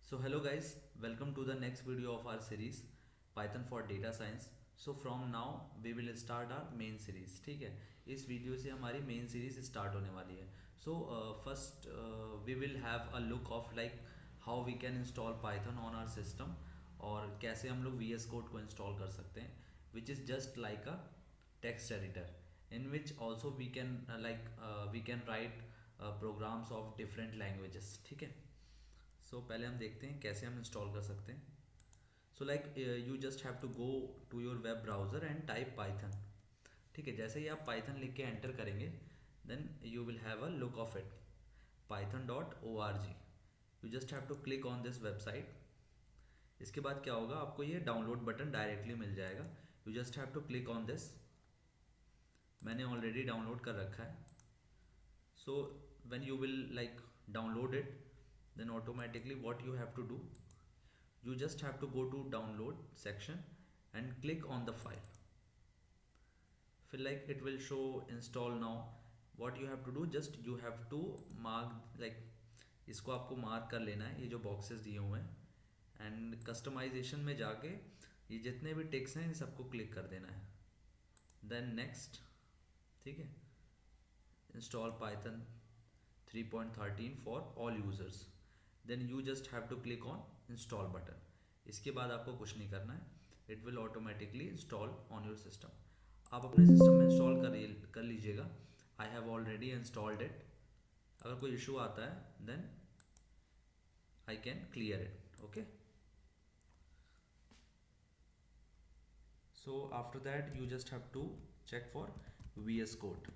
So hello guys, welcome to the next video of our series Python for Data Science. So from now we will start our main series. ठीक है, इस video से हमारी main series start होने वाली है. So first we will have a look of like how we can install Python on our system और कैसे हम लोग VS Code को install कर सकते हैं, which is just like a text editor in which also we can write programs of different languages. ठीक है. पहले हम देखते हैं कैसे हम इंस्टॉल कर सकते हैं. You just have to go to your web browser and type Python. ठीक है, जैसे ही आप पाइथन लिख के एंटर करेंगे then you will have a look of it python.org. You just have to click on this website. इसके बाद क्या होगा, आपको ये डाउनलोड बटन डायरेक्टली मिल जाएगा. You just have to click on this. मैंने ऑलरेडी डाउनलोड कर रखा है. So when you will like download it, then automatically what you have to do, you just have to go to download section and click on the file. Feel like it will show install now. What you have to do, just you have to mark like इसको आपको mark कर लेना है, ये जो boxes दिए हुए हैं, एंड कस्टमाइजेशन में जाके ये जितने भी टिक्स हैं इन सबको क्लिक कर देना है. Then next. ठीक है, install Python 3.13 for all users. Then you just have to click on install button. इसके बाद आपको कुछ नहीं करना है, it will automatically install on your system. आप अपने सिस्टम में इंस्टॉल कर लीजिएगा. I have already installed it. अगर कोई इशू आता है then I can clear it. Okay, so after that you just have to check for VS code.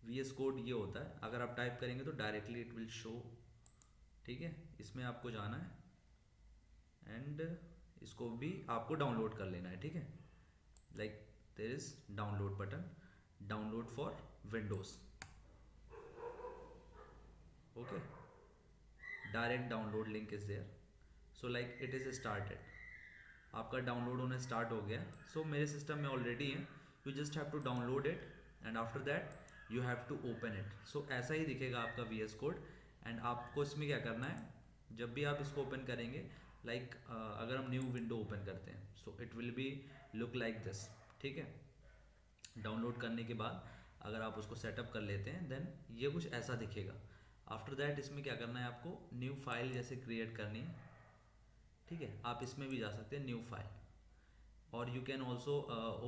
VS code ये होता है, अगर आप टाइप करेंगे तो डायरेक्टली इट विल शो. ठीक है, इसमें आपको जाना है एंड इसको भी आपको डाउनलोड कर लेना है. ठीक है, like there is download button, download for Windows. Okay, direct download link is there. So like it is started. आपका डाउनलोड होना स्टार्ट हो गया. सो मेरे सिस्टम में ऑलरेडी है. You just have to download it and after that you have to open it. So ऐसा ही दिखेगा आपका VS कोड. एंड आपको इसमें क्या करना है, जब भी आप इसको ओपन करेंगे लाइक अगर हम न्यू विंडो ओपन करते हैं so it will B look like this. ठीक है, डाउनलोड करने के बाद अगर आप उसको सेटअप कर लेते हैं देन ये कुछ ऐसा दिखेगा. आफ्टर दैट इसमें क्या करना है, आपको न्यू फाइल जैसे क्रिएट करनी है. ठीक है, आप इसमें भी जा सकते हैं न्यू फाइल, और you can also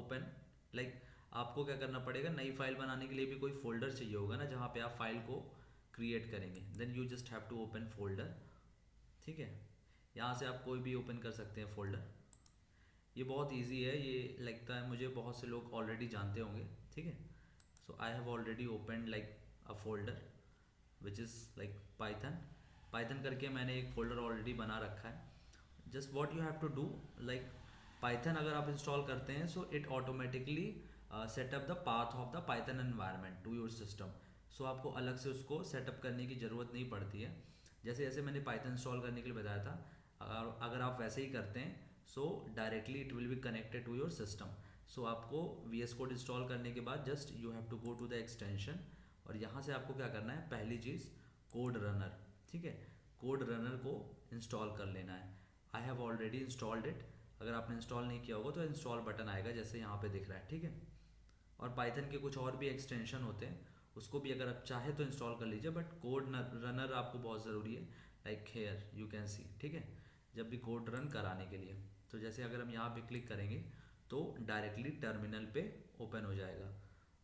open like आपको क्या करना पड़ेगा, नई फाइल बनाने के लिए भी कोई फोल्डर चाहिए होगा ना जहाँ पे आप फाइल को क्रिएट करेंगे. Then you just have to open folder. ठीक है, यहाँ से आप कोई भी ओपन कर सकते हैं फोल्डर. ये बहुत इजी है, ये लगता है मुझे बहुत से लोग ऑलरेडी जानते होंगे. ठीक है, so I have already open like a folder which is like Python करके मैंने एक फोल्डर ऑलरेडी बना रखा है. Just what you have to do, like Python अगर आप इंस्टॉल करते हैं so it automatically setup the path of the Python environment to your system. So आपको अलग से उसको सेटअप करने की ज़रूरत नहीं पड़ती है. जैसे जैसे मैंने पाइथन इंस्टॉल करने के लिए बताया था, अगर आप वैसे ही करते हैं so directly it will be connected to your system. So आपको VS कोड इंस्टॉल करने के बाद just you have to go to the extension, और यहाँ से आपको क्या करना है, पहली चीज़ कोड रनर. ठीक है, कोड रनर को इंस्टॉल कर लेना है. आई हैव ऑलरेडी इंस्टॉल्ड इट. अगर आपने इंस्टॉल नहीं किया होगा तो इंस्टॉल बटन आएगा जैसे यहाँ पे दिख रहा है. ठीक है, और पाइथन के कुछ और भी एक्सटेंशन होते हैं, उसको भी अगर आप चाहे तो इंस्टॉल कर लीजिए, बट कोड रनर आपको बहुत ज़रूरी है. Like here you can see. ठीक है, जब भी कोड रन कराने के लिए, तो जैसे अगर हम यहाँ पे क्लिक करेंगे तो डायरेक्टली टर्मिनल पे ओपन हो जाएगा.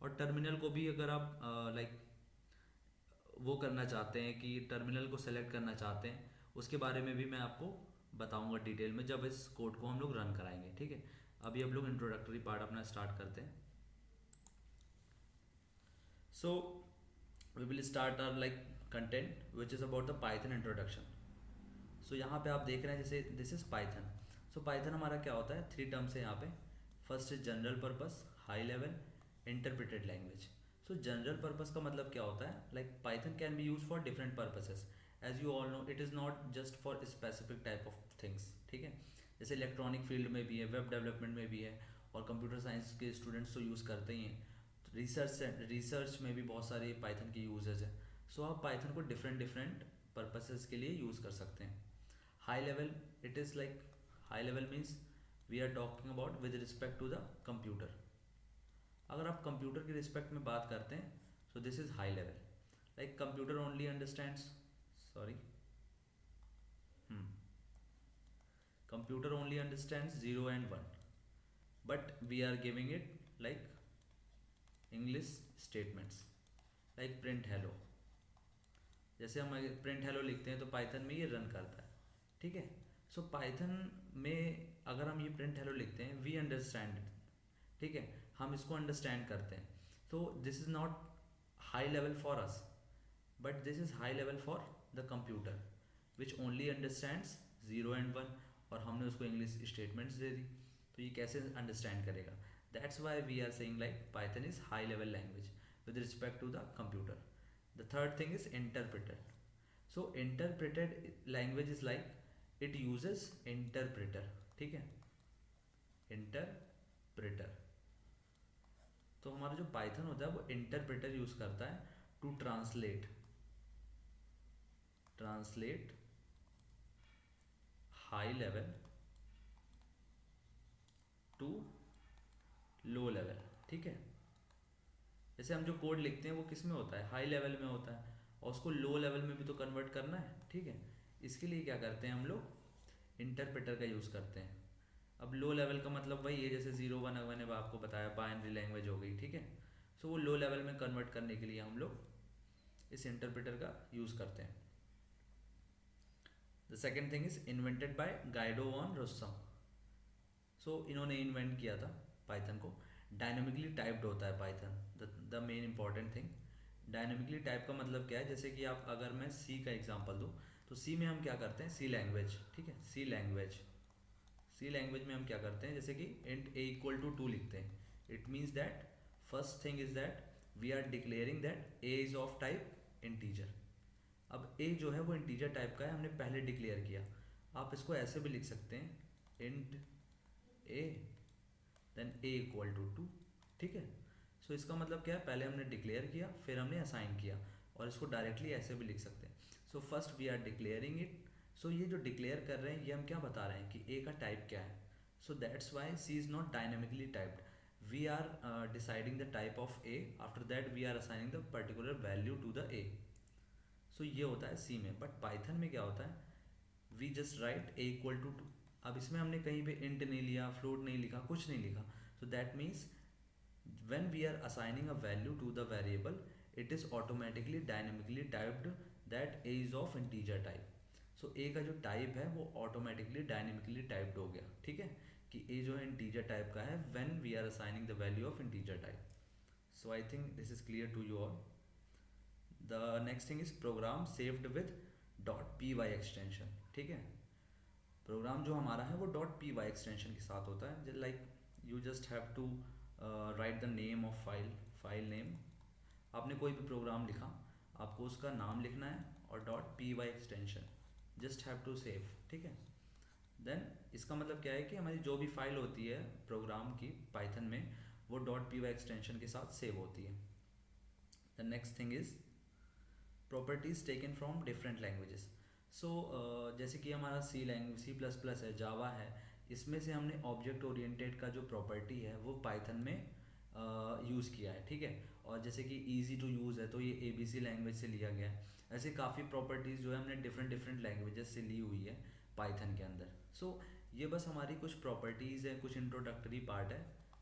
और टर्मिनल को भी अगर आप लाइक वो करना चाहते हैं कि टर्मिनल को सेलेक्ट करना चाहते हैं, उसके बारे में भी मैं आपको बताऊंगा डिटेल में जब इस कोड को हम लोग रन कराएंगे. ठीक है, अभी हम लोग इंट्रोडक्टरी पार्ट अपना स्टार्ट करते हैं. So we will start our like content which is about the Python introduction. So यहाँ पे आप देख रहे हैं जैसे this is Python. So Python हमारा क्या होता है, 3 टर्म्स है यहाँ पे. First is general purpose, high level, interpreted language. So general purpose का मतलब क्या होता है, like Python can be use for different purposes. As you all know it is not just for specific type of things. ठीक है, जैसे electronic field में भी है, वेब डेवलपमेंट में भी है, और कंप्यूटर साइंस के स्टूडेंट्स तो यूज़ करते ही हैं. रिसर्च में भी बहुत सारे पाइथन के यूजेज हैं. सो आप पाइथन को डिफरेंट डिफरेंट पर्पसेस के लिए यूज़ कर सकते हैं. High level, it is like, high level means we are talking about with respect to the computer. अगर आप कंप्यूटर की रिस्पेक्ट में बात करते हैं, so this is high level. Like computer only understands, sorry, computer only understands 0 and 1, but we are giving it like English statements, like print hello. जैसे हम print hello लिखते हैं तो पाइथन में ये रन करता है, ठीक है. सो पाइथन में अगर हम ये प्रिंट हेलो लिखते हैं, वी अंडरस्टैंड इट, ठीक है, हम इसको अंडरस्टैंड करते हैं. तो this is not high level for us, but this is high level for the computer which only understands 0 and 1, और हमने उसको इंग्लिश स्टेटमेंट्स दे दी, तो ये कैसे अंडरस्टैंड करेगा. That's why we are saying like Python is high level language with respect to the computer. The third thing is interpreted. So interpreted language is like it uses interpreter, ठीक है, interpreter. तो हमारा जो Python होता है वो interpreter use करता है to translate high level to low level, ठीक है. जैसे हम जो कोड लिखते हैं वो किस में होता है, हाई लेवल में होता है, और उसको लो लेवल में भी तो कन्वर्ट करना है, ठीक है. इसके लिए क्या करते हैं हम लोग, इंटरप्रेटर का यूज़ करते हैं. अब लो लेवल का मतलब वही है, जैसे 0 1 मैंने आपको बताया बाइनरी लैंग्वेज हो गई, ठीक है. सो वो लो लेवल में कन्वर्ट करने के लिए हम लोग इस इंटरप्रेटर का यूज़ करते हैं. The second thing is invented by Guido van Rossum. So इन्होंने इन्वेंट किया था पाइथन को. डायनामिकली टाइप्ड होता है Python, the main important thing. Dynamically type का मतलब क्या है, जैसे कि आप, अगर मैं सी का एग्जांपल दूँ, तो सी में हम क्या करते हैं, सी लैंग्वेज, ठीक है, सी लैंग्वेज में हम क्या करते हैं, जैसे कि इंट ए इक्वल टू 2 लिखते हैं. It means that first thing is that we are declaring that a is of type integer. अब ए जो है वो इंटीजर टाइप का है, हमने पहले डिक्लेयर किया. आप इसको ऐसे भी लिख सकते हैं, int a then a equal to 2, ठीक है. सो इसका मतलब क्या है, पहले हमने डिक्लेयर किया फिर हमने असाइन किया, और इसको डायरेक्टली ऐसे भी लिख सकते हैं. So first we are declaring it. So ये जो डिक्लेयर कर रहे हैं ये हम क्या बता रहे हैं कि ए का टाइप क्या है. So that's why C is not dynamically typed. We are deciding the type of A, after that we are assigning the particular value to the A. So ये होता है सी में. बट पाइथन में क्या होता है, we just write a equal to 2. अब इसमें हमने कहीं पे इंट नहीं लिया, फ्लोट नहीं लिखा, कुछ नहीं लिखा. So that means when we are assigning a value to the variable, it is automatically dynamically typed that a is of integer type. So a का जो टाइप है वो ऑटोमेटिकली डायनेमिकली टाइप्ड हो गया, ठीक है, कि a जो है इंटीजर टाइप का है when we are assigning the value of integer type. So I think this is clear to you all. The next thing is program saved with .py extension, ठीक है. प्रोग्राम जो हमारा है वो .py एक्सटेंशन के साथ होता है. Like you just have to write the name of file name. आपने कोई भी प्रोग्राम लिखा, आपको उसका नाम लिखना है और .py extension just have to save, ठीक है. देन इसका मतलब क्या है कि हमारी जो भी फाइल होती है प्रोग्राम की पाइथन में, वो .py एक्सटेंशन के साथ सेव होती है. The next thing is properties taken from different languages. So जैसे कि हमारा सी लैंग्वेज, C++ है, जावा है, इसमें से हमने ऑब्जेक्ट ओरिएंटेड का जो प्रॉपर्टी है वो पाइथन में यूज़ किया है, ठीक है. और जैसे कि ईजी टू यूज़ है तो ये ABC लैंग्वेज से लिया गया है. ऐसे काफ़ी प्रॉपर्टीज़ जो है हमने डिफरेंट लैंग्वेजेस से ली हुई है पाइथन के अंदर. सो ये बस हमारी कुछ प्रॉपर्टीज़ है, कुछ इंट्रोडक्टरी पार्ट है.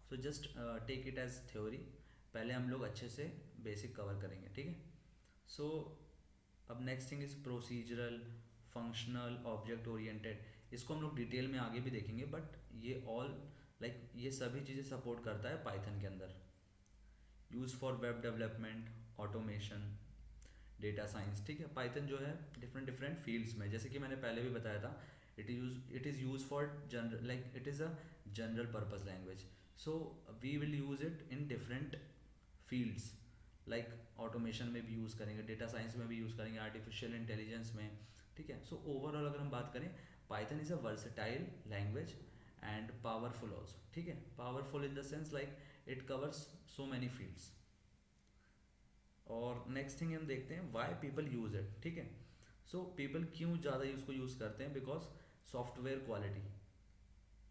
So just take it as theory. पहले हम लोग अच्छे से बेसिक कवर करेंगे, ठीक है. सो अब next thing is procedural, functional, object oriented. इसको हम लोग डिटेल में आगे भी देखेंगे, बट ये ऑल लाइक ये सभी चीज़ें सपोर्ट करता है पाइथन के अंदर. Use for web development, automation, data science, ठीक है. पाइथन जो है डिफरेंट फील्ड्स में, जैसे कि मैंने पहले भी बताया था, it is use for general, like it is a general purpose language. So we will use it in different fields, like automation में भी यूज़ करेंगे, डेटा साइंस में भी यूज़ करेंगे, आर्टिफिशियल इंटेलिजेंस में, ठीक है. सो ओवरऑल अगर हम बात करें, Python is a versatile language and powerful also, ठीक है. Powerful in the sense like it covers so many fields. और नेक्स्ट थिंग हम देखते हैं, वाई पीपल यूज़ इट, ठीक है. सो पीपल क्यों ज़्यादा इसको यूज़ करते हैं? Because software quality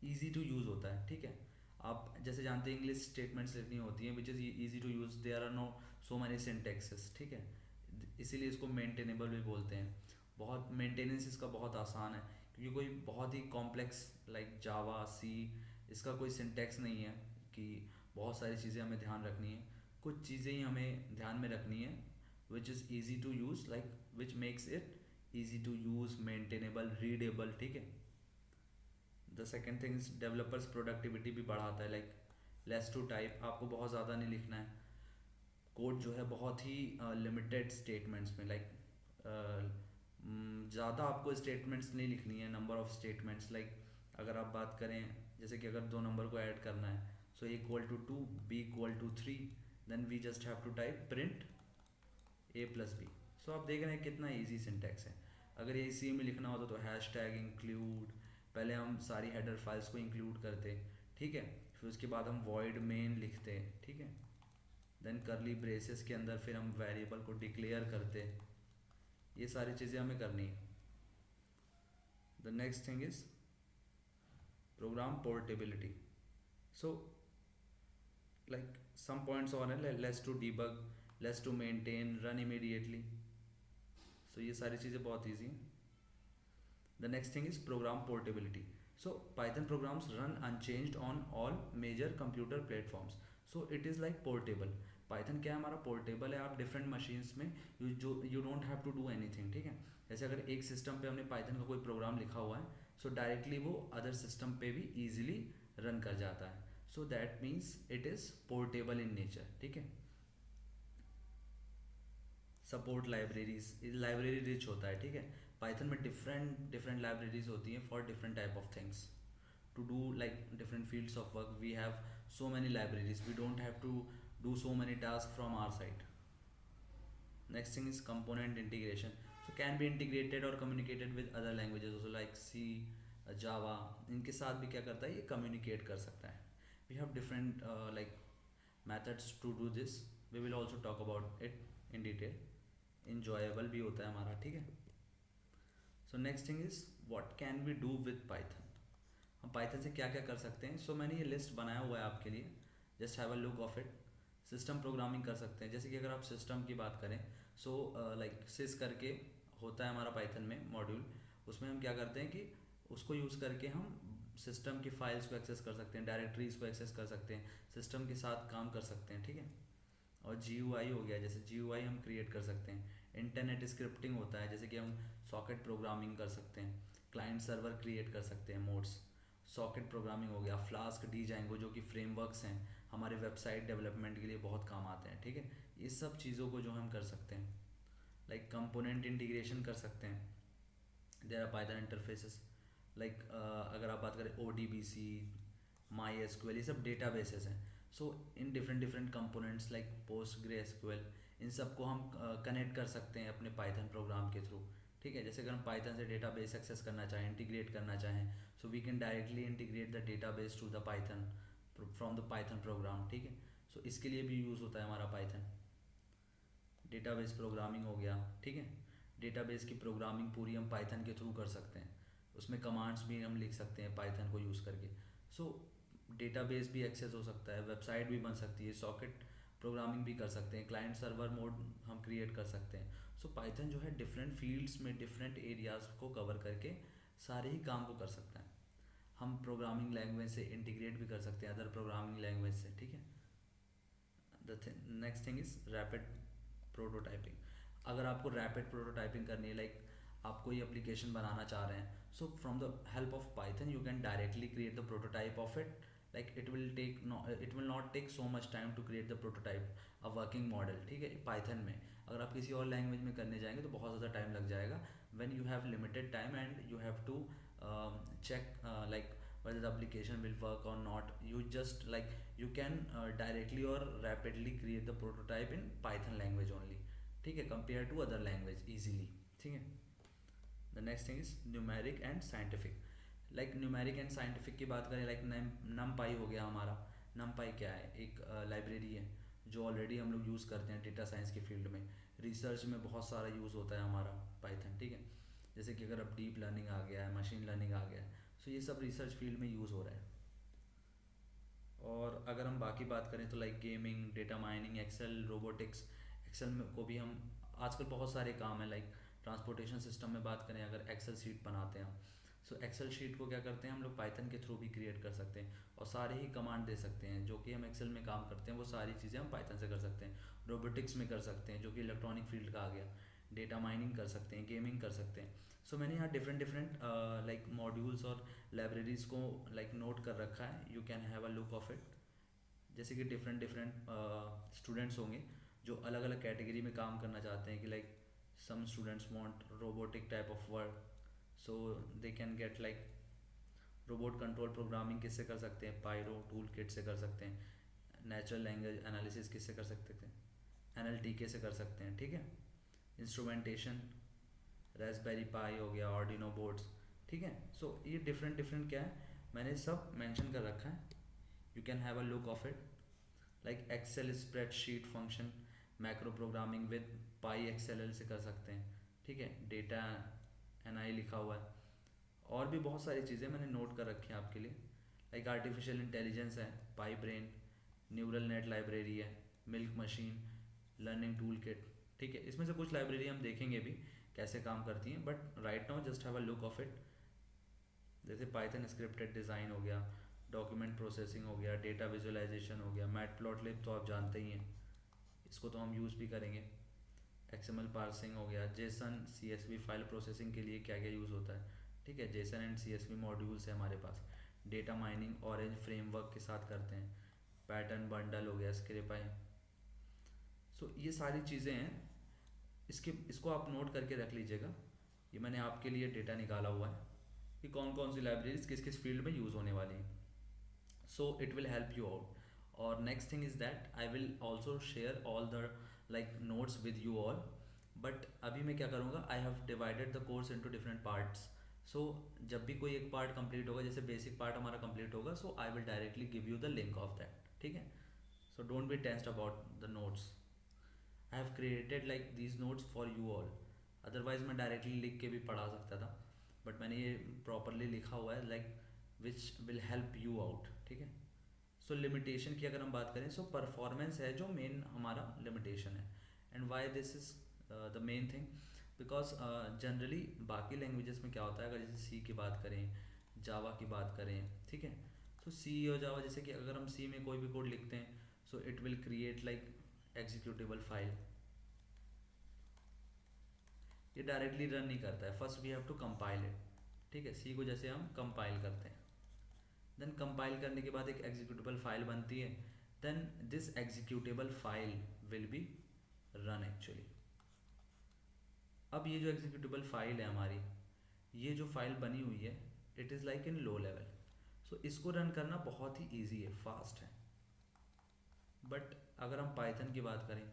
easy to use होता है, ठीक है। आप जैसे जानते हैं इंग्लिश स्टेटमेंट्स लिखनी होती हैं which is easy to use, there are no so many syntaxes, ठीक है। इसीलिए इसको मेंटेनेबल भी बोलते हैं। बहुत मेंटेनेंस इसका बहुत आसान है, क्योंकि कोई बहुत ही कॉम्प्लेक्स लाइक जावा सी इसका कोई सिंटेक्स नहीं है कि बहुत सारी चीज़ें हमें ध्यान रखनी है। कुछ चीज़ें ही हमें ध्यान में रखनी है which is easy to use, like which makes it easy to use, maintainable, readable, ठीक है। The second thing is developers productivity भी बढ़ाता है, लाइक लेस टू टाइप, आपको बहुत ज़्यादा नहीं लिखना है। कोड जो है बहुत ही लिमिटेड स्टेटमेंट्स में, लाइक ज़्यादा आपको स्टेटमेंट्स नहीं लिखनी है, नंबर ऑफ स्टेटमेंट्स, लाइक अगर आप बात करें जैसे कि अगर दो नंबर को ऐड करना है, so A equal to 2, B equal to 3, then we just have to type print A plus B. So आप देख रहे हैं कितना ईजी सिंटैक्स है। अगर ये सी में लिखना होता तो हैश टैग इंक्लूड, पहले हम सारी हेडर फाइल्स को इंक्लूड करते, ठीक है, फिर उसके बाद हम वॉइड मेन लिखते, ठीक है, देन करली ब्रेसेस के अंदर फिर हम वेरिएबल को डिक्लेयर करते। ये सारी चीज़ें हमें करनी है। The next thing is program portability. So like some points और हैं, less to debug, less to maintain, run immediately. So ये सारी चीज़ें बहुत ईजी हैं। The next thing is program portability. So Python programs run unchanged on all major computer platforms. So it is like portable. Python क्या है हमारा? Portable है। आप डिफरेंट मशीन्स में you don't have to do anything, ठीक है। जैसे अगर एक सिस्टम पे हमने पाइथन का कोई प्रोग्राम लिखा हुआ है, सो डायरेक्टली वो अदर सिस्टम पे भी ईजिली रन कर जाता है। So that means it is portable in nature, ठीक है। सपोर्ट लाइब्रेरीज, लाइब्रेरी रिच होता है, ठीक है। पाइथन में डिफरेंट डिफरेंट लाइब्रेरीज होती हैं for different type of things to do, like different fields of work we have so many libraries, we don't have to do so many task from our side. Next thing is component integration. So can be integrated और communicated with other languages also, like C, Java, इनके साथ भी क्या करता है, ये communicate कर सकता है। We have different like methods to do this, we will also talk about it in detail। enjoyable भी होता है हमारा, ठीक है। So next thing is what can we do with Python. हम पाइथन से क्या क्या कर सकते हैं? सो मैंने ये लिस्ट बनाया हुआ है आपके लिए, just have a look of it. System programming कर सकते हैं, जैसे कि अगर आप सिस्टम की बात करें, सो लाइक सिस करके होता है हमारा पाइथन में मॉड्यूल, उसमें हम क्या करते हैं कि उसको यूज़ करके हम सिस्टम की फाइल्स को एक्सेस कर सकते हैं, डायरेक्टरीज को एक्सेस कर सकते हैं, सिस्टम के साथ काम कर सकते हैं, ठीक है। और GUI हो गया, जैसे GUI हम क्रिएट कर सकते हैं। इंटरनेट स्क्रिप्टिंग होता है, जैसे कि हम सॉकेट प्रोग्रामिंग कर सकते हैं, क्लाइंट सर्वर क्रिएट कर सकते हैं, मोड्स। सॉकेट प्रोग्रामिंग हो गया, फ्लास्क, डीजांगो, जो कि फ्रेमवर्क्स हैं हमारे वेबसाइट डेवलपमेंट के लिए बहुत काम आते हैं, ठीक है। ये सब चीज़ों को जो हम कर सकते हैं, लाइक कंपोनेंट इंटीग्रेशन कर सकते हैं। There are Python interfaces, like अगर आप बात करें ODBC, MySQL, ये सब डेटा बेसेस हैं। So in different different components like PostgreSQL, इन सबको हम कनेक्ट कर सकते हैं अपने पाइथन प्रोग्राम के थ्रू, ठीक है। जैसे अगर हम पाइथन से डेटाबेस एक्सेस करना चाहें, इंटीग्रेट करना चाहें, so we can directly integrate the database to the Python from the Python program, ठीक है। सो इसके लिए भी यूज़ होता है हमारा पाइथन। डेटाबेस प्रोग्रामिंग हो गया, ठीक है। डेटाबेस की प्रोग्रामिंग पूरी हम पाइथन के थ्रू कर सकते हैं, उसमें कमांड्स भी हम लिख सकते हैं पाइथन को यूज़ करके। सो डेटाबेस भी एक्सेस हो सकता है, वेबसाइट भी बन सकती है, सॉकेट प्रोग्रामिंग भी कर सकते हैं, क्लाइंट सर्वर मोड हम क्रिएट कर सकते हैं। सो पाइथन जो है डिफरेंट फील्ड्स में डिफरेंट एरियाज़ को कवर करके सारे ही काम को कर सकता है। हम प्रोग्रामिंग लैंग्वेज से इंटीग्रेट भी कर सकते हैं अदर प्रोग्रामिंग लैंग्वेज से, ठीक है। The next thing is rapid prototyping. अगर आपको रैपिड प्रोटोटाइपिंग करनी है, लाइक आप कोई एप्लीकेशन बनाना चाह रहे हैं, so from the help of Python you can directly create the prototype of it, like it will not take so much time to create the prototype, a working model, ठीक है, Python में। अगर आप किसी और लैंग्वेज में करने जाएंगे तो बहुत ज़्यादा टाइम लग जाएगा। When you have limited time and you have to check whether the application will work or not, you just like you can directly or rapidly create the prototype in Python language only, ठीक है, compare to other language easily, ठीक है। The next thing is numeric and scientific. Like numeric and scientific की बात करें, like NumPy हो गया हमारा। NumPy क्या है? एक लाइब्रेरी है। जो ऑलरेडी हम लोग यूज़ करते हैं डेटा साइंस के फील्ड में। रिसर्च में बहुत सारा यूज़ होता है हमारा पाइथन, ठीक है। जैसे कि अगर अब डीप लर्निंग आ गया है, मशीन लर्निंग आ गया है, सो ये सब रिसर्च फील्ड में यूज़ हो रहा है। और अगर हम बाकी बात करें तो like gaming, data mining, Excel, robotics. Excel में को भी हम आजकल बहुत सारे काम है, लाइक ट्रांसपोर्टेशन सिस्टम में बात करें, अगर एक्सेल शीट बनाते हैं हम, सो एक्सेल शीट को क्या करते हैं हम लोग पाइथन के थ्रू भी क्रिएट कर सकते हैं और सारे ही कमांड दे सकते हैं जो कि हम एक्सेल में काम करते हैं, वो सारी चीज़ें हम पाइथन से कर सकते हैं। रोबोटिक्स में कर सकते हैं जो कि इलेक्ट्रॉनिक फील्ड का आ गया। डेटा माइनिंग कर सकते हैं, गेमिंग कर सकते हैं। सो मैंने यहाँ डिफरेंट डिफरेंट लाइक मॉड्यूल्स और लाइब्रेरीज को लाइक नोट कर रखा है, you can have a look of it. जैसे कि डिफरेंट डिफरेंट स्टूडेंट्स होंगे जो अलग अलग कैटेगरी में काम करना चाहते हैं, कि like some students want robotic type of work, so they can get like robot control programming किससे कर सकते हैं, पायरो टूल किट से कर सकते हैं। नेचुरल लैंग्वेज एनालिसिस किससे कर सकते थे, NLTK से कर सकते हैं, ठीक है। इंस्ट्रूमेंटेशन, रास्पबेरी पाई हो गया, ऑर्डिनो बोर्ड्स, ठीक है। सो ये डिफरेंट डिफरेंट क्या है, मैंने सब मेंशन कर रखा है, you can have a look of it. Like Excel spreadsheet function, macro programming with Py XLL से कर सकते हैं, ठीक है। डेटा NI लिखा हुआ है, और भी बहुत सारी चीज़ें मैंने नोट कर रखी हैं आपके लिए। लाइक आर्टिफिशियल इंटेलिजेंस है, पाई ब्रेन, न्यूरल नेट लाइब्रेरी है, milk machine, learning tool kit, ठीक है। इसमें से कुछ लाइब्रेरी हम देखेंगे भी कैसे काम करती हैं, but right now just have a look of it. जैसे पाइथन स्क्रिप्टेड डिज़ाइन हो गया, डॉक्यूमेंट प्रोसेसिंग हो गया, डेटा विजुअलाइजेशन हो गया, मैटप्लॉटलिब तो आप जानते ही हैं, इसको तो हम यूज़ भी करेंगे। XML पार्सिंग हो गया, जेसन CSV फाइल प्रोसेसिंग के लिए क्या क्या यूज़ होता है, ठीक है। जेसन एंड CSV मॉड्यूल्स है हमारे पास। डेटा माइनिंग ऑरेंज फ्रेमवर्क के साथ करते हैं। पैटर्न बंडल हो गया, स्क्रिपाई। सो ये सारी चीज़ें हैं, इसको आप नोट करके रख लीजिएगा। ये मैंने आपके लिए डेटा निकाला हुआ है कि कौन कौन सी लाइब्रेरीज किस किस फील्ड में यूज़ होने वाली हैं। So it will help you out. Or next thing is that I will also share all the like notes with you all, but अभी मैं क्या करूँगा, I have divided the course into different parts. So जब भी कोई एक part complete होगा, जैसे बेसिक पार्ट हमारा कंप्लीट होगा, so I will directly give you the link of that, ठीक है। So don't be tensed about the notes. I have created like these notes for you all. Otherwise मैं directly लिख के भी पढ़ा सकता था, बट मैंने ये प्रॉपरली लिखा हुआ है, like which will help you out, ठीक है। सो लिमिटेशन की अगर हम बात करें, सो परफॉर्मेंस है जो मेन हमारा लिमिटेशन है। And why this is the main thing, because generally बाकी लैंग्वेजेस में क्या होता है, अगर जैसे सी की बात करें, जावा की बात करें, ठीक है। तो सी और जावा, जैसे कि अगर हम सी में कोई भी कोड लिखते हैं, so it will create like executable file, ये डायरेक्टली रन नहीं करता है, first we have to compile it, ठीक है। सी को जैसे हम कंपाइल करते हैं, देन कंपाइल करने के बाद एक एग्जीक्यूटेबल फाइल बनती है, then this executable file will be run actually. अब ये जो एग्जीक्यूटेबल फाइल है हमारी, ये जो फाइल बनी हुई है, it is like in low level, so इसको रन करना बहुत ही ईजी है, फास्ट है। बट अगर हम पाइथन की बात करें,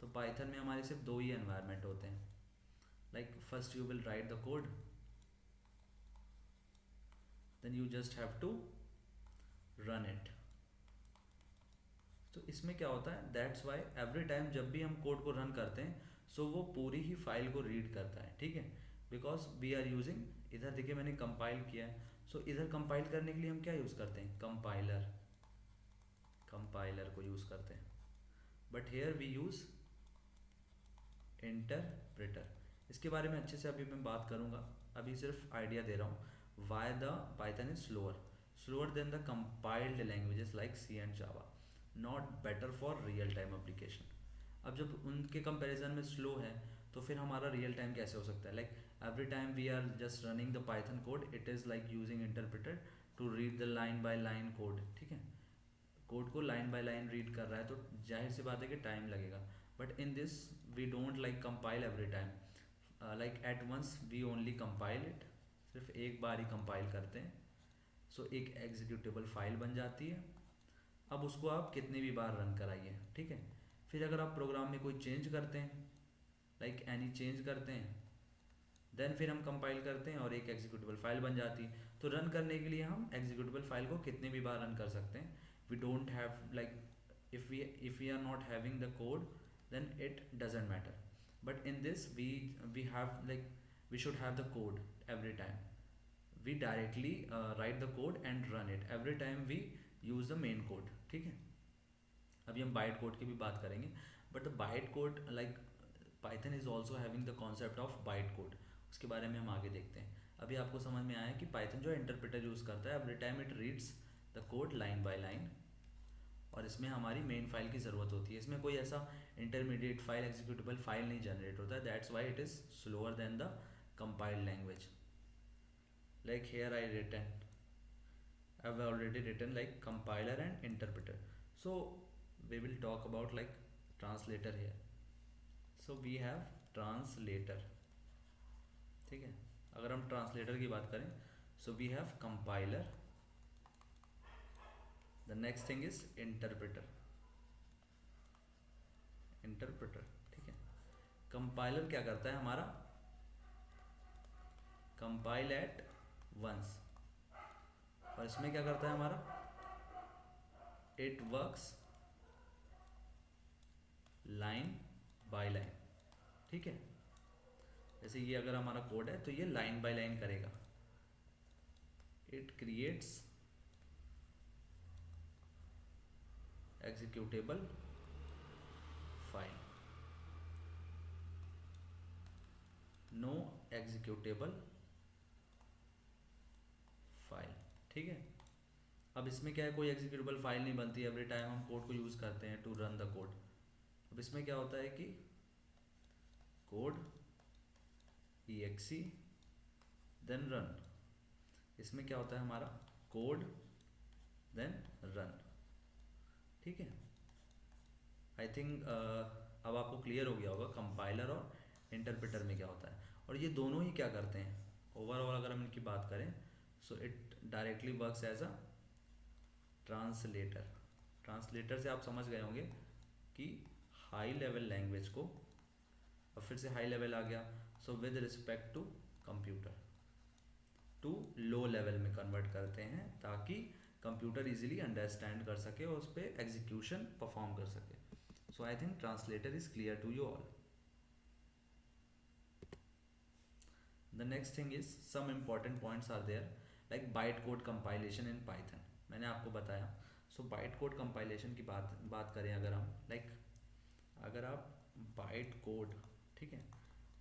तो पाइथन में हमारे सिर्फ दो ही एनवायरनमेंट होते हैं। Like first you will write the code, then you just have to run it. तो इसमें क्या होता है, दैट्स वाई एवरी टाइम जब भी हम कोड को रन करते हैं, सो वो पूरी ही फाइल को रीड करता है, ठीक है। बिकॉज वी आर यूजिंग, इधर देखिए मैंने कंपाइल किया है, सो इधर कंपाइल करने के लिए हम क्या यूज़ करते हैं, कंपाइलर, कंपाइलर को यूज़ करते हैं। But here we use interpreter. इसके बारे में अच्छे से अभी मैं बात करूँगा, अभी सिर्फ आइडिया दे रहा हूँ why the Python is slower than the compiled languages like C and Java, not better for real time application. अब जब उनके कंपैरिजन में स्लो है, तो फिर हमारा रियल टाइम कैसे हो सकता है, like every time we are just running the Python code, it is like using interpreter to read the line by line code, ठीक है। कोड को लाइन बाय लाइन रीड कर रहा है, तो जाहिर सी बात है कि टाइम लगेगा। But in this we don't like compile every time, like at once we only compile it, सिर्फ एक बार ही कंपाइल करते हैं, सो एक एग्जीक्यूटेबल फाइल बन जाती है। अब उसको आप कितनी भी बार रन कराइए, ठीक है। फिर अगर आप प्रोग्राम में कोई चेंज करते हैं, लाइक एनी चेंज करते हैं, देन फिर हम कंपाइल करते हैं और एक एग्जीक्यूटेबल फाइल बन जाती है। तो रन करने के लिए हम एग्जीक्यूटेबल फाइल को कितने भी बार रन कर सकते हैं, we don't have like if we are not having the code, then it doesn't matter. But in this we have like we should have the code every time. We directly write the code and run it every time we use the main code, ठीक है। अभी हम byte code की भी बात करेंगे, but the byte code like Python is also having the concept of byte code, उसके बारे में हम आगे देखते हैं। अभी आपको समझ में आया कि पाइथन जो इंटरप्रेटर यूज़ करता है, every time it reads the code line by line, और इसमें हमारी मेन फाइल की ज़रूरत होती है। इसमें कोई ऐसा इंटरमीडिएट फाइल, एग्जीक्यूटेबल फाइल नहीं जनरेट होता है, that's why it is slower than the compiled language. Like here I've already written like compiler and interpreter. So we will talk about like translator here. So we have translator, ठीक है। अगर हम translator की बात करें, so we have compiler, the next thing is interpreter, ठीक है। Compiler क्या करता है हमारा, कंपाइल एट वंस, और इसमें क्या करता है हमारा, it works line by line, ठीक है। जैसे ये अगर हमारा कोड है तो ये लाइन बाय लाइन करेगा। It creates executable file, no executable file, ठीक है। अब इसमें क्या है, कोई एग्जीक्यूटेबल फाइल नहीं बनती एवरी टाइम हम कोड को यूज़ करते हैं टू रन द कोड। अब इसमें क्या होता है कि कोड exe देन रन, इसमें क्या होता है हमारा कोड देन रन, ठीक है। आई थिंक अब आपको क्लियर हो गया होगा कंपाइलर और इंटरप्रेटर में क्या होता है, और ये दोनों ही क्या करते हैं ओवरऑल अगर हम इनकी बात करें, so it directly works as a translator. Translator से आप समझ गए होंगे कि हाई लेवल लैंग्वेज को, और फिर से हाई लेवल आ गया, so with respect to computer to low level में कन्वर्ट करते हैं, ताकि कंप्यूटर इजीली अंडरस्टैंड कर सके और उस पर एग्जीक्यूशन परफॉर्म कर सके। So I think translator is clear to you all. The next thing is some important points are there like byte code compilation in Python, मैंने आपको बताया। सो बाइट कोड कंपाइलेशन की बात करें अगर हम, लाइक अगर आप बाइट कोड, ठीक है,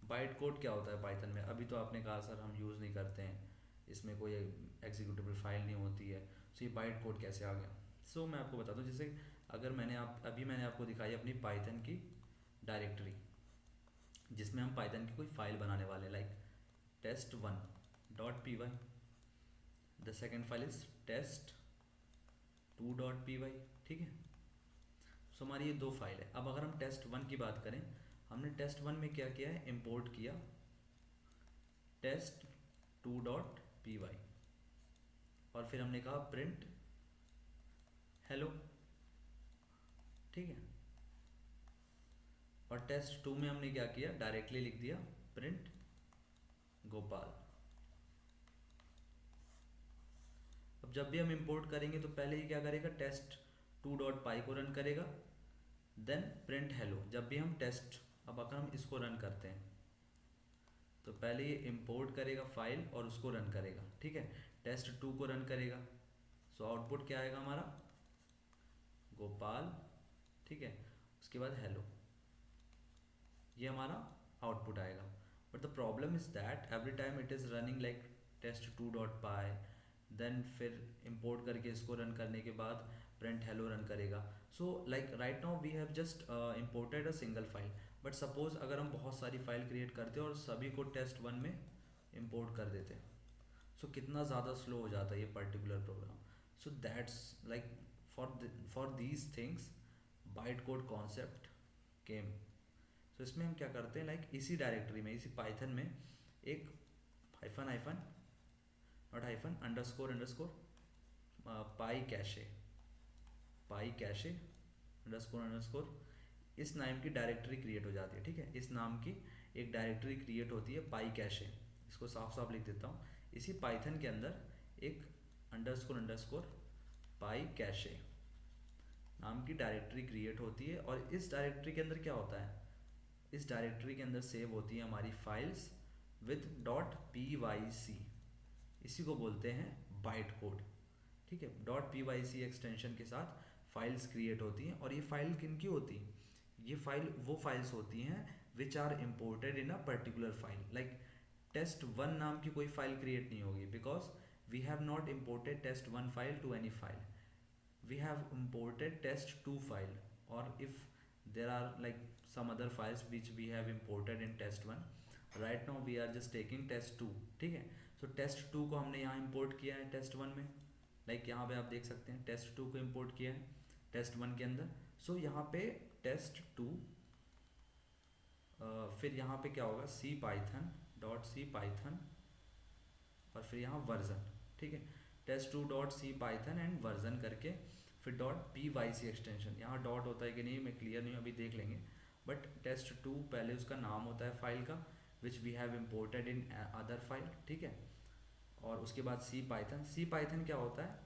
बाइट कोड क्या होता है पाइथन में, अभी तो आपने कहा सर हम यूज़ नहीं करते हैं, इसमें कोई एग्जीक्यूटेबल फाइल नहीं होती है, सो ये बाइट कोड कैसे आ गया। सो मैं आपको बता दूं, जैसे अगर मैंने आपको दिखाई अपनी पाइथन की डायरेक्टरी, जिसमें हम पाइथन की कोई फाइल बनाने वाले हैं, like test1.py, the second file is test2.py, ठीक है। सो हमारी ये दो फाइल है। अब अगर हम test1 की बात करें, हमने test1 में क्या किया है, इंपोर्ट किया test2.py, और फिर हमने कहा प्रिंट हेलो, ठीक है। और test2 में हमने क्या किया, डायरेक्टली लिख दिया प्रिंट गोपाल। अब जब भी हम इंपोर्ट करेंगे तो पहले ही क्या करेगा, test2.py को रन करेगा, देन प्रिंट हेलो। जब भी हम अब अगर हम इसको रन करते हैं तो पहले ये इंपोर्ट करेगा फाइल और उसको रन करेगा, ठीक है। test2 को रन करेगा, सो आउटपुट क्या आएगा हमारा, गोपाल, ठीक है। उसके बाद हेलो, ये हमारा आउटपुट आएगा। But the problem is that every time it is running like test2.py, then फिर इंपोर्ट करके इसको रन करने के बाद प्रिंट हेलो रन करेगा। So like right now we have just imported a single file, but suppose अगर हम बहुत सारी फाइल क्रिएट करते और सभी को test1 में इंपोर्ट कर देते, सो कितना ज़्यादा स्लो हो जाता है ये particular program. So that's like for these things byte code concept came. So इसमें हम क्या करते हैं, लाइक इसी डायरेक्टरी में, इसी पाइथन में एक hyphen not hyphen underscore pi cache underscore इस नाम की डायरेक्टरी क्रिएट हो जाती है, ठीक है। इस नाम की एक डायरेक्टरी क्रिएट होती है पाई कैशे, इसको साफ साफ लिख देता हूँ। इसी पाइथन के अंदर एक अंडरस्कोर पाई कैशे, नाम की डायरेक्टरी क्रिएट होती है, और इस डायरेक्टरी के अंदर क्या होता है, इस डायरेक्टरी के अंदर सेव होती है हमारी फाइल्स विथ .pyc, इसी को बोलते हैं बाइट कोड। ठीक है, .pyc एक्सटेंशन के साथ फाइल्स क्रिएट होती हैं, और ये फाइल किन की होती हैं, ये फाइल वो फाइल्स होती हैं which are imported in a particular file. Like test1 नाम की कोई फाइल क्रिएट नहीं होगी, because we have not imported test1 file to any file, we have imported test2 file, or if there are like some other files which we have imported in test1, right now we are just taking test2। ठीक है, so test2 को हमने यहाँ import किया है test1 में, like यहाँ पे आप देख सकते हैं test2 को import किया है test1 के अंदर। so यहाँ पे test2 फिर यहाँ पे क्या होगा, cpython और फिर यहाँ वर्जन। ठीक है, test2.cpython एंड वर्जन करके फिर .pyc एक्सटेंशन, यहाँ डॉट होता है कि नहीं मैं क्लियर नहीं हूँ, अभी देख लेंगे, बट test2 पहले उसका नाम होता है फाइल का which we have imported in other file. ठीक है, और उसके बाद cpython क्या होता है,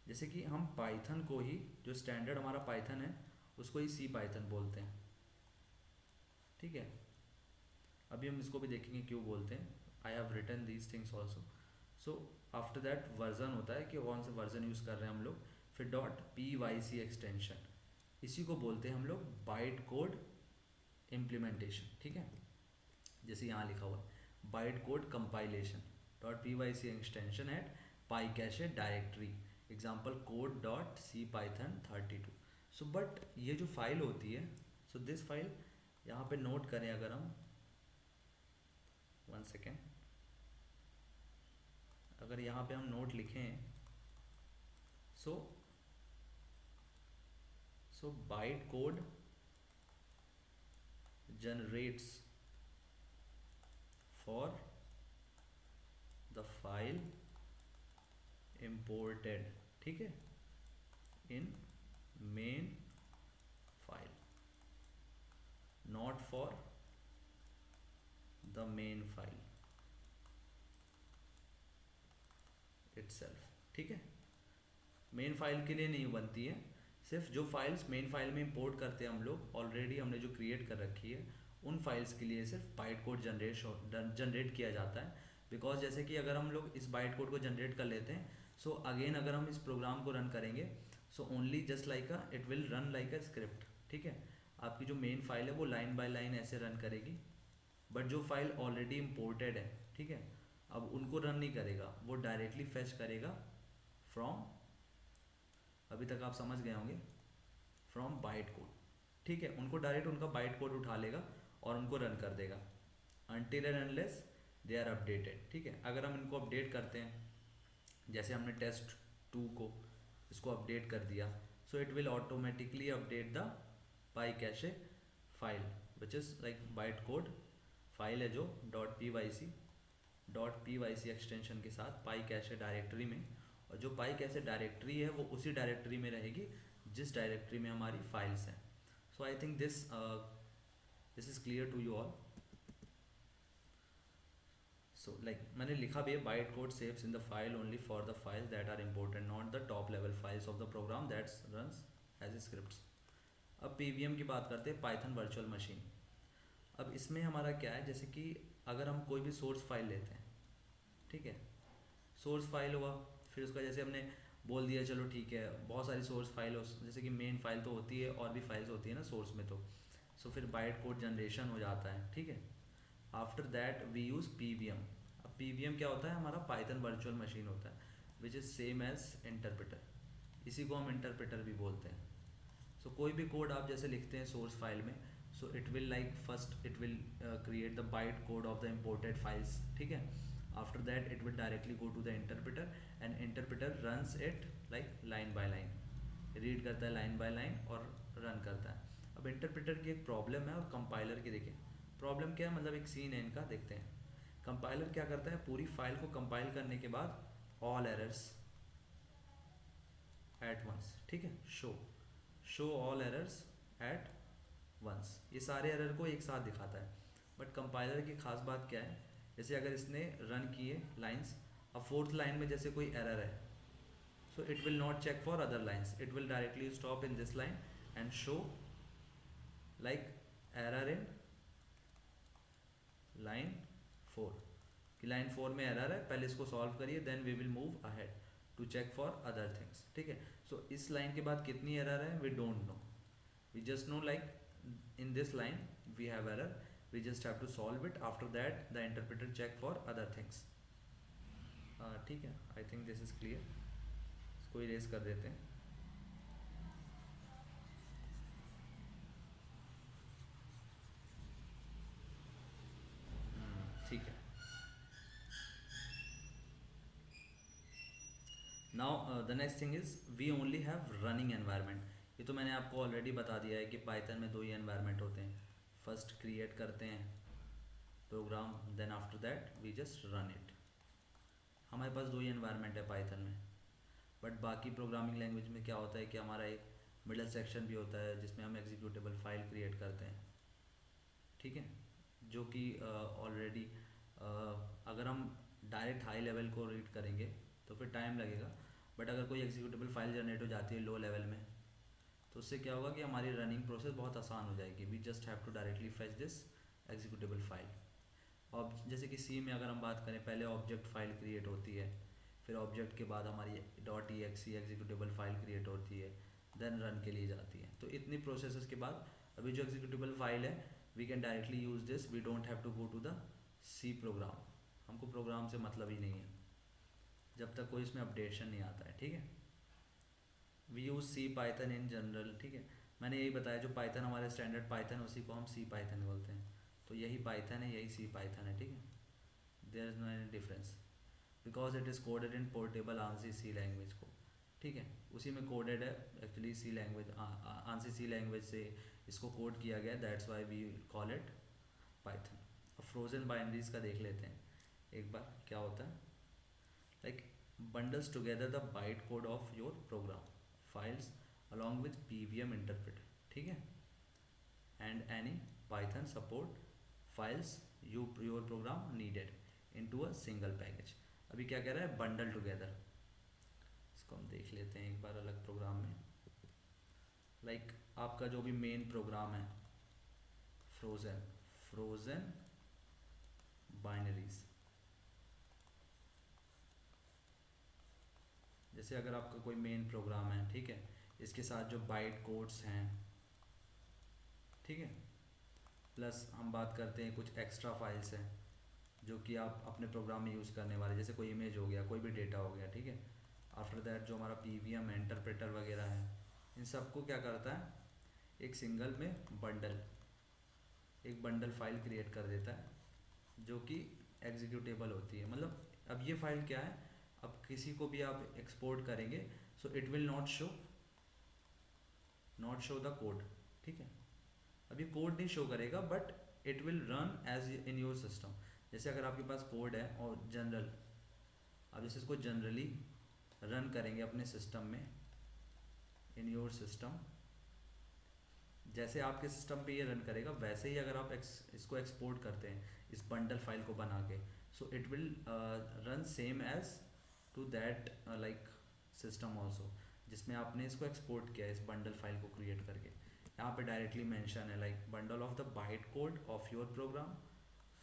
जैसे कि हम पाइथन को ही, जो स्टैंडर्ड हमारा पाइथन है उसको ही cpython बोलते हैं। ठीक है, अभी हम इसको भी देखेंगे क्यों बोलते हैं, I have written these things also. So after that version होता है कि कौन सा वर्जन यूज़ कर रहे हैं हम लोग, फिर .pyc एक्सटेंशन, इसी को बोलते हैं हम लोग बाइट कोड इम्प्लीमेंटेशन। ठीक है, जैसे यहाँ लिखा हुआ है byte code compilation .pyc extension eight pycache directory example code.cpython32। So but ये जो फाइल होती है, सो दिस फाइल यहाँ पे नोट करें अगर हम, 1 सेकेंड, अगर यहाँ पे हम नोट लिखें, so byte code generates for the file imported, ठीक है, in main file, not for the main file itself. ठीक है, मेन फाइल के लिए नहीं बनती है, सिर्फ जो फाइल्स मेन फाइल में इंपोर्ट करते हैं हम लोग, ऑलरेडी हमने जो क्रिएट कर रखी है उन फाइल्स के लिए सिर्फ बाइट कोड जनरेट किया जाता है। बिकॉज जैसे कि अगर हम लोग इस बाइट कोड को जनरेट कर लेते हैं, सो अगेन अगर हम इस प्रोग्राम को रन करेंगे, so only just like a it will run like a script. ठीक है, आपकी जो मेन फाइल है वो लाइन बाय लाइन ऐसे रन करेगी, बट जो फाइल ऑलरेडी इम्पोर्टेड है, ठीक है, अब उनको रन नहीं करेगा, वो डायरेक्टली फेच करेगा फ्रॉम, अभी तक आप समझ गए होंगे, फ्रॉम बाइट कोड। ठीक है, उनको डायरेक्ट उनका बाइट कोड उठा लेगा और उनको रन कर देगा until and unless they are updated. ठीक है, अगर हम इनको अपडेट करते हैं, जैसे हमने test2 को इसको अपडेट कर दिया, सो it will automatically update the pycache file which is like byte code file है जो .pyc एक्सटेंशन के साथ pycache डायरेक्टरी में, और जो pycache डायरेक्टरी है वो उसी डायरेक्टरी में रहेगी जिस डायरेक्टरी में हमारी फाइल्स हैं। So I think this is clear to you all. So like मैंने लिखा भी है, byte code saves in the file only for the file that are important, not the top level files of the program that's runs as scripts. अब PVM की बात करते हैं, Python virtual machine. अब इसमें हमारा क्या है, जैसे कि अगर हम कोई भी सोर्स फाइल लेते हैं, ठीक है, सोर्स फाइल हुआ, फिर उसका जैसे हमने बोल दिया चलो ठीक है, बहुत सारी सोर्स फाइल हो, जैसे कि मेन फाइल तो होती है और भी फाइल्स होती है ना सोर्स में, तो सो फिर बाइट कोड जनरेशन हो जाता है। ठीक है, after that we use PVM. अब पीवीएम क्या होता है, हमारा पाइथन वर्चुअल मशीन होता है which is same as interpreter, इसी को हम इंटरप्रेटर भी बोलते हैं। सो कोई भी कोड आप जैसे लिखते हैं सोर्स फाइल में, so it will like first it will create the byte code of the imported files. ठीक है, after that it will directly go to the interpreter and interpreter runs it like line by line, read करता है line by line और run करता है। अब interpreter की एक प्रॉब्लम है और कंपाइलर की देखें प्रॉब्लम क्या है, मतलब एक सीन है इनका, देखते हैं। कंपाइलर क्या करता है, पूरी फाइल को कंपाइल करने के बाद ऑल एरर्स एट वंस, ठीक है, show all errors at once, ये सारे एरर को एक साथ दिखाता है। बट कंपाइलर की खास बात क्या है, जैसे अगर इसने रन किए लाइंस, अब फोर्थ लाइन में जैसे कोई एरर है, So it will not check for other lines, it will directly stop in this line and show like error in line 4 कि लाइन 4 में एरर है, पहले इसको सॉल्व करिए, then we will move ahead to check for other things, ठीक है। सो इस line के बाद कितनी एरर है we don't know, we just know like in this line we have error, we just have to solve it, after that the interpreter check for other things, ठीक है। I think this is clear, इसको erase कर देते हैं। ठीक है। Now the next thing is we only have running environment. ये तो मैंने आपको ऑलरेडी बता दिया है कि पाइथन में दो ही एनवायरनमेंट होते हैं, फर्स्ट क्रिएट करते हैं program, then after that we just run it. हमारे पास दो ही एनवायरनमेंट है पाइथन में, बट बाकी प्रोग्रामिंग लैंग्वेज में क्या होता है कि हमारा एक मिडल सेक्शन भी होता है जिसमें हम एग्जीक्यूटेबल फाइल क्रिएट करते हैं, ठीक है, जो कि ऑलरेडी अगर हम डायरेक्ट हाई लेवल को रीड करेंगे तो फिर टाइम लगेगा, बट अगर कोई एग्जीक्यूटेबल फाइल जनरेट हो जाती है लो लेवल में तो उससे क्या होगा कि हमारी रनिंग प्रोसेस बहुत आसान हो जाएगी। We just have to directly fetch this executable file. और जैसे कि सी में अगर हम बात करें, पहले ऑब्जेक्ट फाइल क्रिएट होती है, फिर ऑब्जेक्ट के बाद हमारी .exe एग्जीक्यूटेबल फाइल क्रिएट होती है, देन रन के लिए जाती है। तो इतनी प्रोसेसेस के बाद अभी जो एग्जीक्यूटेबल फाइल है we can directly use this, we don't have to go to the C program. हमको प्रोग्राम से मतलब ही नहीं है जब तक कोई इसमें अपडेशन नहीं आता है, ठीक है। We use C Python in general, ठीक है। मैंने यही बताया जो पाइथन हमारे स्टैंडर्ड पाइथन उसी को हम सी पाइथन बोलते हैं, तो यही पाइथन है, यही सी पाइथन है, ठीक है। There is no any difference because it is coded in portable ANSI C language को, ठीक है, उसी में कोडेड है actually C language, ANSI C language से इसको कोड किया गया, that's why we call it Python. अब फ्रोजन बाइनरीज का देख लेते हैं एक बार क्या होता है। Like bundles together the bytecode of your program files along with pvm interpreter, ठीक है, and any python support files your program needed into a single package। अभी क्या कह रहा है bundle together, इसको हम देख लेते हैं एक बार अलग प्रोग्राम में। लाइक आपका जो भी मेन प्रोग्राम है फ्रोजन बाइनरीज, जैसे अगर आपका कोई मेन प्रोग्राम है, ठीक है, इसके साथ जो बाइट कोड्स हैं, ठीक है, प्लस हम बात करते हैं कुछ एक्स्ट्रा फाइल्स हैं जो कि आप अपने प्रोग्राम में यूज़ करने वाले, जैसे कोई इमेज हो गया, कोई भी डेटा हो गया, ठीक है। आफ्टर दैट जो हमारा पीवीएम है, इंटरप्रेटर वगैरह है, इन सबको क्या करता है एक सिंगल में एक बंडल फाइल क्रिएट कर देता है जो कि एग्जीक्यूटेबल होती है। मतलब अब ये फाइल क्या है, अब किसी को भी आप एक्सपोर्ट करेंगे so it will not show the code, ठीक है। अब ये कोड नहीं शो करेगा but it will run as in your system. जैसे अगर आपके पास कोड है और जनरल, आप जैसे इसको जनरली रन करेंगे अपने सिस्टम में, इन योर सिस्टम, जैसे आपके सिस्टम पे ये रन करेगा वैसे ही अगर आप इसको एक्सपोर्ट करते हैं इस बंडल फाइल को बना के, so it will run same as to that like system also, जिसमें आपने इसको एक्सपोर्ट किया इस बंडल फाइल को क्रिएट करके। यहाँ पे डायरेक्टली मेंशन है like bundle of the byte code of your program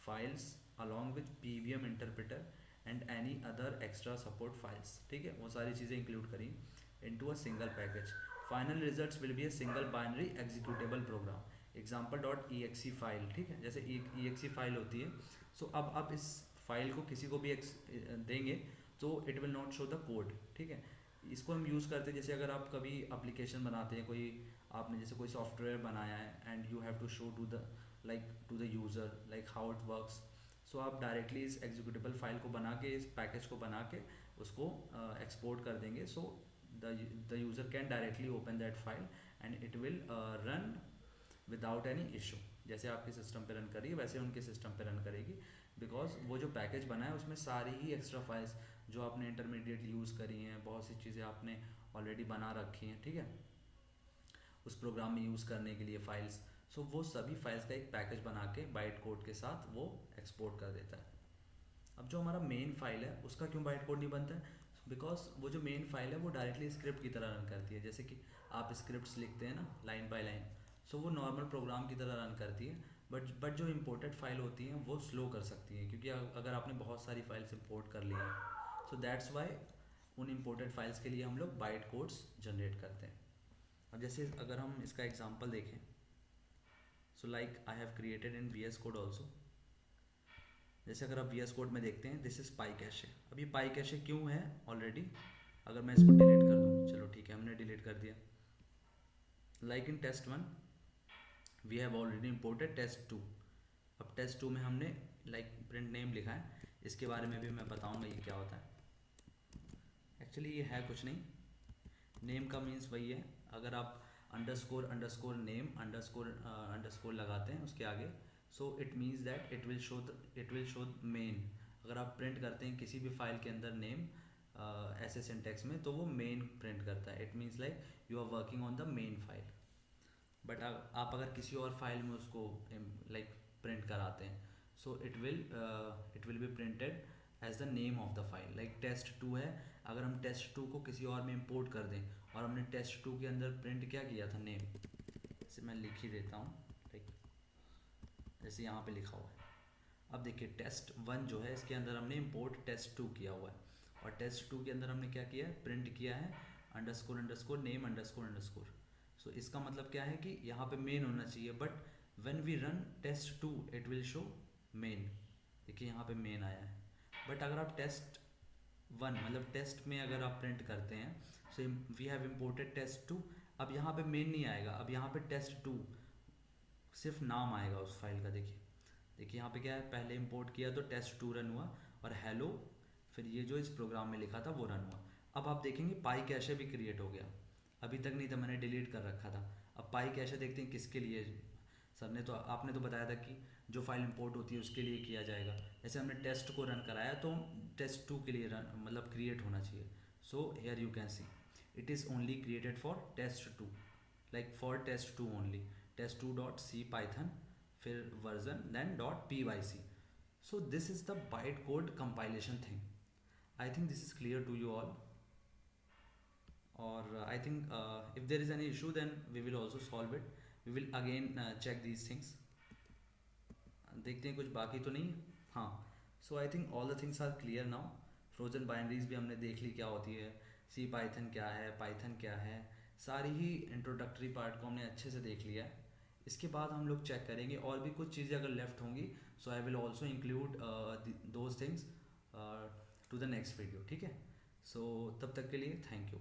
files along with PVM interpreter and any other extra support files, ठीक है, वो सारी चीज़ें इंक्लूड करी into a single package. Final results will be a single binary executable program example.exe file, ठीक है, जैसे exe file होती है। सो अब आप इस फाइल को किसी को भी देंगे तो it will not show the code, ठीक है। इसको हम यूज़ करते हैं जैसे अगर आप कभी एप्लीकेशन बनाते हैं, कोई आपने जैसे कोई सॉफ्टवेयर बनाया है and you have to show to the user like how it works, so आप डायरेक्टली इस एग्जीक्यूटेबल फाइल को बना के, इस पैकेज को बना के उसको एक्सपोर्ट कर देंगे, सो the user can directly open that file and it will run without any issue। जैसे आपके सिस्टम पे रन करेगी वैसे उनके सिस्टम पे रन करेगी, बिकॉज वो जो पैकेज बना है उसमें सारी ही एक्स्ट्रा फाइल्स जो आपने इंटरमीडिएट यूज़ करी हैं, बहुत सी चीज़ें आपने ऑलरेडी बना रखी हैं, ठीक है, उस प्रोग्राम में यूज़ करने के लिए फाइल्स, सो वो सभी फाइल्स का एक पैकेज बना के बाइट कोड के साथ वो एक्सपोर्ट कर देता है। अब जो हमारा मेन फाइल है उसका क्यों बाइट कोड नहीं बनता है, बिकॉज वो जो मेन फाइल है वो डायरेक्टली स्क्रिप्ट की तरह रन करती है, जैसे कि आप स्क्रिप्ट्स लिखते हैं ना लाइन बाय लाइन, सो वो नॉर्मल प्रोग्राम की तरह रन करती है। बट जो इम्पोर्टेड फाइल होती हैं वो स्लो कर सकती हैं, क्योंकि अगर आपने बहुत सारी फाइल्स इम्पोर्ट कर ली हैं, सो दैट्स वाई उन इम्पोर्टेड फाइल्स के लिए हम लोग बाइट कोड्स जनरेट करते हैं। अब जैसे अगर हम इसका एग्जांपल देखें, so like I have created in V S code also. जैसे अगर आप वी एस कोड में देखते हैं, दिस इज़ पाई कैशे। अब ये पाई कैशे क्यों है ऑलरेडी, अगर मैं इसको डिलीट कर दूँ, चलो ठीक है हमने डिलीट कर दिया। Like in test 1 we have already imported test 2। अब टेस्ट 2 में हमने लाइक प्रिंट नेम लिखा है, इसके बारे में भी मैं बताऊंगा ये क्या होता है। एक्चुअली ये है कुछ नहीं, नेम का मीन्स वही है, अगर आप अंडरस्कोर नेम अंडरस्कोर लगाते हैं उसके आगे, so it means that it will show main. अगर आप प्रिंट करते हैं किसी भी फाइल के अंदर नेम ऐसे सिंटेक्स में, तो वो मेन प्रिंट करता है। It means like you are working on the main file. But आप अगर किसी और फाइल में उसको लाइक प्रिंट कराते हैं, so it will be printed as the name of the file. Like test 2 है, अगर हम टेस्ट 2 को किसी और में इंपोर्ट कर दें और हमने टेस्ट 2 के अंदर प्रिंट क्या किया था, नेम, इसे मैं लिख ही देता हूँ, लाइक जैसे यहाँ पे लिखा हुआ है। अब देखिए टेस्ट 1 जो है इसके अंदर हमने इंपोर्ट टेस्ट 2 किया हुआ है, और टेस्ट 2 के अंदर हमने क्या किया है, प्रिंट किया है अंडरस्कोर नेम अंडरस्कोर। सो इसका मतलब क्या है कि यहाँ पे मेन होना चाहिए, but when we run test 2 it will show main. देखिए यहाँ पे मेन आया है। बट अगर आप टेस्ट 1 मतलब टेस्ट में अगर आप प्रिंट करते हैं, so we have imported test 2, अब यहाँ पे मेन नहीं आएगा, अब यहाँ पे टेस्ट 2 सिर्फ नाम आएगा उस फाइल का। देखिए यहाँ पे क्या है, पहले इंपोर्ट किया तो टेस्ट 2 रन हुआ और हेलो, फिर ये जो इस प्रोग्राम में लिखा था वो रन हुआ। अब आप देखेंगे पाई कैशे भी क्रिएट हो गया, अभी तक नहीं था, मैंने डिलीट कर रखा था। अब पाई कैशे देखते हैं किसके लिए, सर ने तो आपने तो बताया था कि जो फाइल इंपोर्ट होती है उसके लिए किया जाएगा। जैसे हमने टेस्ट को रन कराया तो टेस्ट 2 के लिए रन मतलब क्रिएट होना चाहिए। So here you can see it is only created for test 2, like for test 2 only, test 2 dot C Python, फिर version then dot pyc। so this is the bytecode compilation thing. I think this is clear to you all, or I think if there is any issue then we will also solve it. We will again check these things. देखते हैं कुछ बाकी तो नहीं। हाँ, so I think all the things are clear now. Frozen binaries भी हमने देख ली क्या होती है, सी पाइथन क्या है, पाइथन क्या है, सारी ही इंट्रोडक्टरी पार्ट को हमने अच्छे से देख लिया है। इसके बाद हम लोग चेक करेंगे और भी कुछ चीज़ें अगर लेफ्ट होंगी, so I will also include those things to the next video, ठीक है। सो तब तक के लिए थैंक यू।